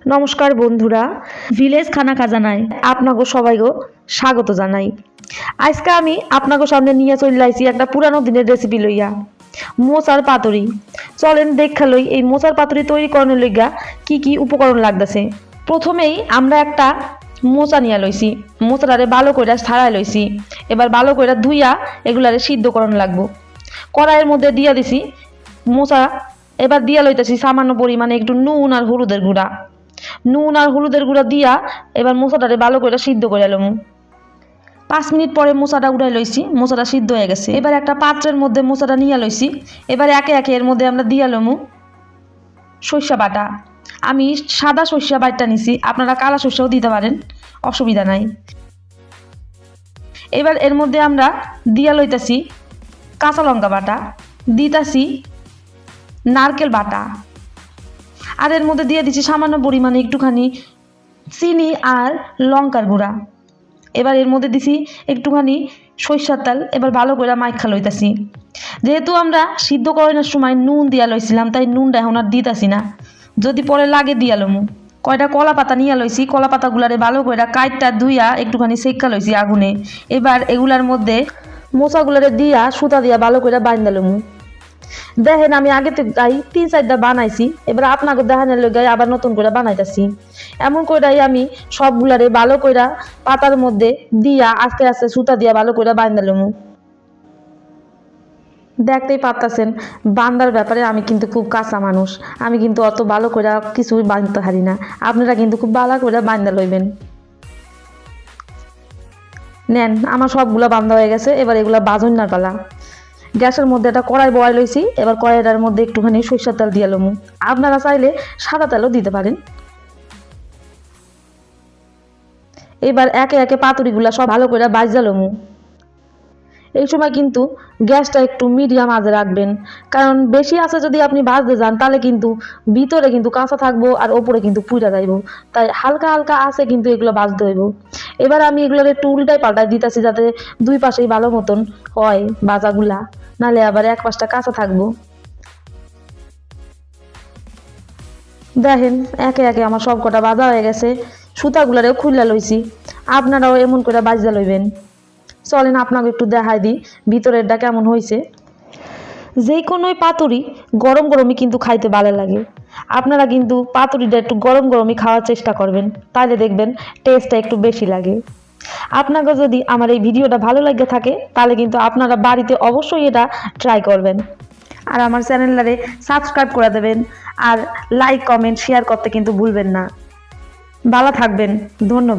নমস্কার বন্ধুরা, ভিলেজ খানা খাজানায় আপনাকে সবাইকে স্বাগত জানাই। আজকে আমি আপনাকে সামনে নিয়ে চলে আইছি একটা পুরানো দিনের রেসিপি লইয়া, মোচার পাতুরি। চলেন দেখা লই এই মোচার পাতুরি তৈরি করানোর লইগা কি কি উপকরণ লাগতেছে। প্রথমেই আমরা একটা মোচা নিয়ে লইছি, মোচাটারে ভালো করে ছাড়াই লইছি। এবার ভালো করে ধুইয়া এগুলারে সিদ্ধ করানো লাগবো। কড়াইয়ের মধ্যে দিয়া দিছি মোচা, এবার দিয়া লইতেছি সামান্য পরিমাণে একটু নুন আর হলুদের গুঁড়া দিয়া এবার মোচাটারে ভালো করে সিদ্ধ করে এলাম। 5 মিনিট পরে মোচাটা উঠাই লইছি, মোচাটা সিদ্ধ হয়ে গেছে। এবার একটা পাত্রের মধ্যে মোচাটা নিয়ে লইছি। এবার একে একে এর মধ্যে আমরা দিয়া লমু সরিষা বাটা। আমি সাদা সরিষা বাটা নিছি, আপনারা কালা সরিষাও দিতে পারেন, অসুবিধা নাই। এবার এর মধ্যে আমরা দিয়া লইতাছি কাঁচা লঙ্কা বাটা, দিতাছি নারকেল বাটা, আর এর মধ্যে দিয়ে দিচ্ছি সামান্য পরিমাণে একটুখানি চিনি আর লঙ্কার গুঁড়া। এবার এর মধ্যে দিছি একটুখানি সরিষার তেল। এবার ভালো করে মাইখা লইতাছি। যেহেতু আমরা সিদ্ধ করানোর সময় নুন দিয়া লইছিলাম, তাই নুনটা এখন আর দিতাছি না, যদি পরে লাগে দিয়া লমু। কয়টা কলা পাতা নিয়ে লইছি, কলা পাতাগুলারে ভালো করে কাইটটা ধুইয়া একটুখানি সেক্কা লইছি আগুনে। এবার এগুলার মধ্যে মোচাগুলারে দিয়া সুতা দিয়া ভালো করে বাইন্দা লমু। দেখেন আমি আগে তো গাই 3-4টা বানাইছি, এবার আপনাকে দেখানোর লগে আবার নতুন করে বানাইতেছি। এমন কইরাই আমি সবগুলারে ভালো কইরা পাতার মধ্যে দিয়া আস্তে আস্তে সুতা দিয়া ভালো কইরা বাইন্দালমু। দেখতেই পারতাছেন বান্দার ব্যাপারে আমি কিন্তু খুব কাঁচা মানুষ, আমি কিন্তু অত ভালো কইরা কিছু বাঁধতে পারি না। আপনারা কিন্তু খুব ভালো করে বাইন্দা লইবেন। নেন, আমার সবগুলা বান্ধা হয়ে গেছে। এবার এগুলা বাজন্যার পালা। গ্যাসের মধ্যে একটা কড়াই বয়াই লইছি। এবার কড়াইটার মধ্যে একটুখানি সরিষার তেল দিয়ে লমু, আপনারা চাইলে সাদা তেলও দিতে পারেন। এবার একে একে পাতুরিগুলা সব ভালো করে ভাজা লমু। এই সময় কিন্তু গ্যাসটা একটু মিডিয়াম আঁচে রাখবেন, কারণ বেশি আছে যদি আপনি ভাজতে যান তাহলে কিন্তু ভিতরে কিন্তু কাঁচা থাকবো আর ওপরে কিন্তু পুড়া যাইব। তাই হালকা হালকা আছে কিন্তু এগুলো ভাজতে হইব। এবার আমি এগুলোর একটু উল্টাই পাল্টাই দিতেছি, যাতে দুই পাশেই ভালো মতন হয় ভাজাগুলা, নাহলে আবার এক পাশটা কাঁচা থাকবো। দেখেন একে একে আমার সব কটা ভাজা হয়ে গেছে, সুতাগুলারেও খুললা লইছি। আপনারাও এমন করে ভাজা লইবেন। চলেন আপনাকে একটু দেখাই দিই ভিতরেরটা কেমন হয়েছে। যে কোনোই পাতুরি গরম গরমই কিন্তু খাইতে ভালো লাগে। আপনারা কিন্তু পাতুরিটা একটু গরম গরমই খাওয়ার চেষ্টা করবেন, তাহলে দেখবেন টেস্টটা একটু বেশি লাগে। আপনাকে যদি আমার এই ভিডিওটা ভালো লাগে থাকে তাহলে কিন্তু আপনারা বাড়িতে অবশ্যই এটা ট্রাই করবেন, আর আমার চ্যানেলটারে সাবস্ক্রাইব করে দেবেন, আর লাইক কমেন্ট শেয়ার করতে কিন্তু ভুলবেন না। ভালো থাকবেন, ধন্যবাদ।